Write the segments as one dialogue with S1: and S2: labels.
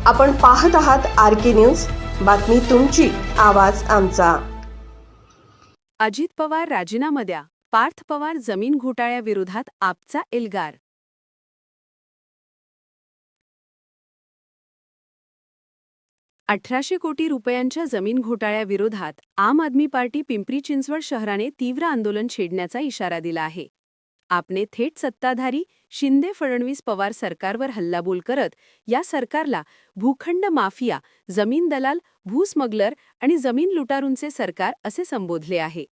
S1: आपण पाहत आहात RK न्यूज, बातमी तुमची, आवाज आमचा।
S2: अजित पवार राजीनामा द्या, पार्थ पवार जमीन घोटाळ्याविरोधात आपचा एल्गार। 1800 कोटी रुपयांच्या जमीन घोटाळ्याविरोधात आम आदमी पार्टी पिंपरी चिंचवड शहराने तीव्र आंदोलन छेडण्याचा इशारा दिला आहे। आपने थेट सत्ताधारी शिंदे फडणवीस पवार सरकारवर हल्लाबोल करत या सरकारला भूखंड माफिया, जमीन दलाल, भूस्मगलर आणि जमीन लुटारूंचे सरकार असे संबोधले आहे।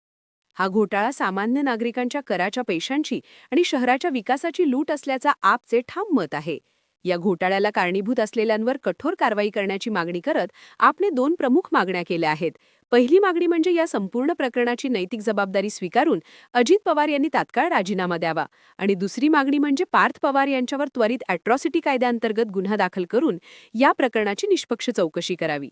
S2: हा घोटाळा सामान्य नागरिकांच्या कराच्या पैशांची आणि शहराच्या विकासाची लूट असल्याचा आपचे ठाम मत आहे। या घोटाळ्याला कारणीभूत असलेल्यांवर कठोर कारवाई करण्याची मागणी करत आपने 2 प्रमुख मागण्या केल्या आहेत। पहिली मागणी म्हणजे या संपूर्ण प्रकरणाची नैतिक जबाबदारी स्वीकारून अजित पवार यांनी तात्काळ राजीनामा द्यावा आणि दुसरी मागणी म्हणजे पार्थ पवार यांच्यावर त्वरित अॅट्रॉसिटी कायद्याअंतर्गत गुन्हा दाखल करून या प्रकरणाची निष्पक्ष चौकशी करावी।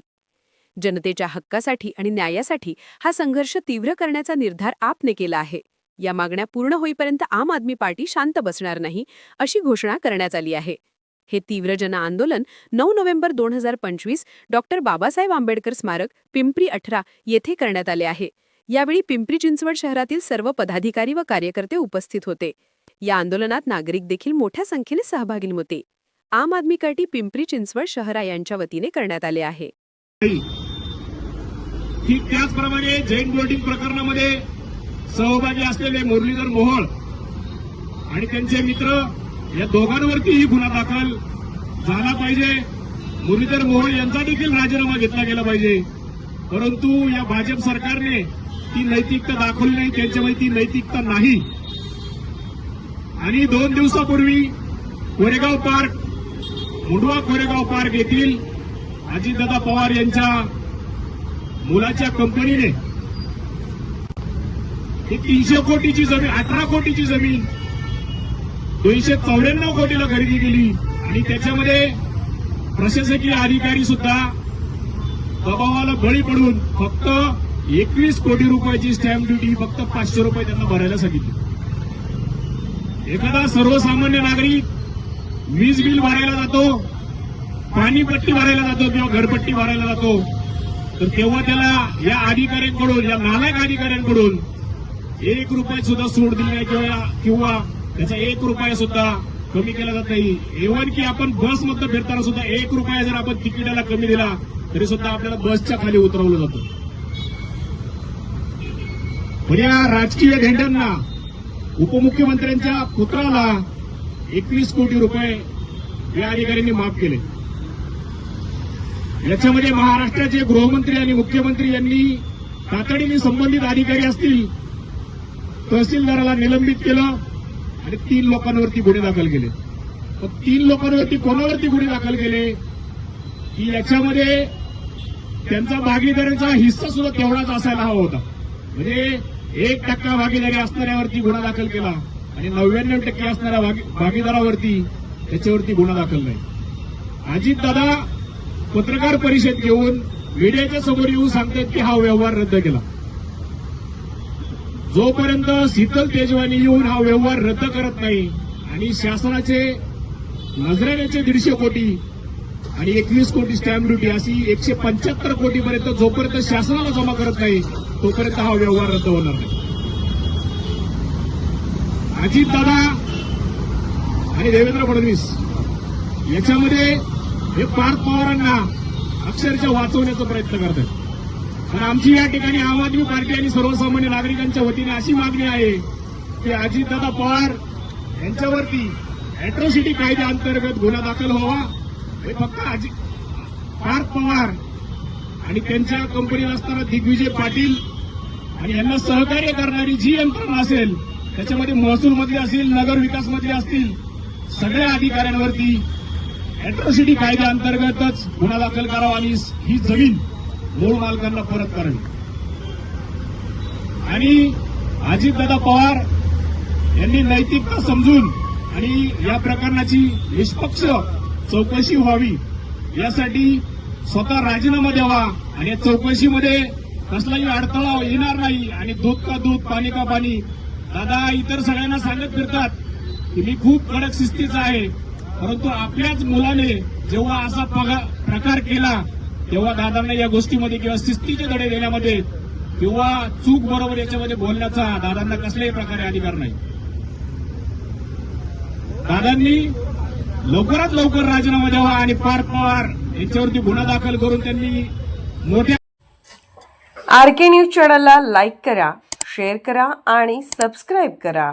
S2: जनतेच्या हक्कासाठी आणि न्यायासाठी हा संघर्ष तीव्र करण्याचा निर्धार आपने केला आहे। या मागण्या पूर्ण होईपर्यंत आम आदमी पार्टी शांत बसणार नाही, अशी घोषणा करण्यात आली आहे। हे तीव्र जन आंदोलन 9 नोव्हेंबर 2025 डॉक्टर बाबासाहेब आंबेडकर स्मारक पिंपरी 18 येथे करण्यात आले आहे। यावेळी पिंपरी चिंचवड शहरातील सर्व पदाधिकारी व कार्यकर्ते उपस्थित होते। या आंदोलनात नागरिक देखील मोठ्या संख्येने सहभागी होते। आम आदमी पार्टी पिंपरी चिंचवड शहरा यांच्या वतीने करण्यात आले आहे।
S3: त्याचप्रमाणे जैन बोर्डिंग प्रकरणामध्ये सहभागी असलेले मुरलीधर मोहोळ आणि त्यांचे मित्र या दोघांवरतीही गुन्हा दाखल झाला पाहिजे। मुरलीधर मोहोळ यांचा देखील राजीनामा घेतला गेला पाहिजे, परंतु या भाजप सरकारने ती नैतिकता दाखवली नाही, त्यांच्यामध्ये ती नैतिकता नाही। आणि 2 दिवसापूर्वी कोरेगाव पार्क, मुंडवा कोरेगाव पार्क येथील अजितदादा पवार यांच्या मुलाच्या कंपनीने ही 300 कोटीची जमीन, 18 कोटीची जमीन 294 कोटीला खरेदी केली आणि त्याच्यामध्ये प्रशासकीय अधिकारी सुद्धा दबावाला बळी पडून फक्त 21 कोटी रुपयाची स्टॅम्प ड्युटी फक्त 500 रुपये त्यांना भरायला सांगितली। एखादा सर्वसामान्य नागरिक वीज बिल भरायला जातो, पाणीपट्टी भरायला जातो किंवा घरपट्टी भरायला जातो, तर तेव्हा त्याला या अधिकाऱ्यांकडून, या नालायक अधिकाऱ्यांकडून 1 रुपया सुद्धा सूट दिली नाही किंवा त्याचा 1 रुपया सुद्धा कमी केला जात नाही। इव्हन की आपण बसमध्ये फिरताना सुद्धा 1 रुपया जर आपण तिकिटाला कमी दिला तरी सुद्धा आपल्याला बसच्या खाली उतरवलं जातं। पण या राजकीय धेंड्यांना, उपमुख्यमंत्र्यांच्या पुत्राला 21 कोटी रुपये या अधिकाऱ्यांनी माफ केले। याच्यामध्ये महाराष्ट्राचे गृहमंत्री आणि मुख्यमंत्री यांनी तातडीने संबंधित अधिकारी असतील तहसीलदाराला निलंबित केलं आणि 3 लोकांवरती गुन्हे दाखल केले। 3 लोकांवरती कोणावरती गुन्हे दाखल केले की याच्यामध्ये त्यांचा भागीदारीचा हिस्सा सुद्धा तेवढाच असायला हवा होता। म्हणजे 1% भागीदारी असणाऱ्यावरती गुन्हा दाखल केला आणि 99% असणाऱ्या भागीदारावरती त्याच्यावरती गुन्हा दाखल नाही। अजितदादा पत्रकार परिषद घेऊन मीडियाच्या समोर येऊन सांगतात की हा व्यवहार रद्द केला। जोपर्यंत शीतल तेजवानी येऊन हा व्यवहार रद्द करत नाही आणि शासनाचे नजराण्याचे 150 कोटी आणि 21 कोटी स्टॅम्प ड्युटी अशी 175 कोटीपर्यंत जोपर्यंत शासनाला जमा करत नाही तोपर्यंत हा व्यवहार रद्द होणार नाही। अजितदादा आणि देवेंद्र फडणवीस याच्यामध्ये हे पार्थ पवारांना अक्षरशः वाचवण्याचा प्रयत्न करतात। पण आमची या ठिकाणी आम आदमी पार्टी आणि सर्वसामान्य नागरिकांच्या वतीने अशी मागणी आहे की अजितदादा पवार यांच्यावरती अॅट्रॉसिटी कायद्याअंतर्गत गुन्हा दाखल व्हावा। हे फक्त पार्थ पवार आणि त्यांच्या कंपनीत असताना दिग्विजय पाटील आणि यांना सहकार्य करणारी जी यंत्रणा असेल, त्याच्यामध्ये महसूलमधली असतील, नगर विकासमधली असतील, सगळ्या अधिकाऱ्यांवरती अॅट्रॉसिटी कायद्याअंतर्गतच गुन्हा दाखल करावा आणि ही जमीन मूळ मालकांना परत करावी। आणि अजितदादा पवार यांनी नैतिकता समजून आणि या प्रकरणाची निष्पक्ष चौकशी व्हावी यासाठी स्वतः राजीनामा द्यावा आणि या चौकशीमध्ये कसलाही अडथळा येणार नाही। आणि दूध का दूध, पाणी का पाणी, दादा इतर सगळ्यांना सांगत फिरतात की मी खूप कडक शिस्तीचा आहे, परंतु आपल्याच मुलाने जेव्हा असा प्रकार केला तेव्हा दादांना या गोष्टीमध्ये किंवा शिस्तीचे धडे देण्यामध्ये किंवा चूक बरोबर याच्यामध्ये बोलण्याचा दादांना कसल्याही प्रकारे अधिकार नाही. दादांनी लवकरात लवकर राजीनामा द्यावा आणि पार्थ पवार यांच्यावरती गुन्हा दाखल करून त्यांनी मोठ्या
S1: RK न्यूज चॅनलला लाईक करा, शेअर करा आणि सबस्क्राईब करा.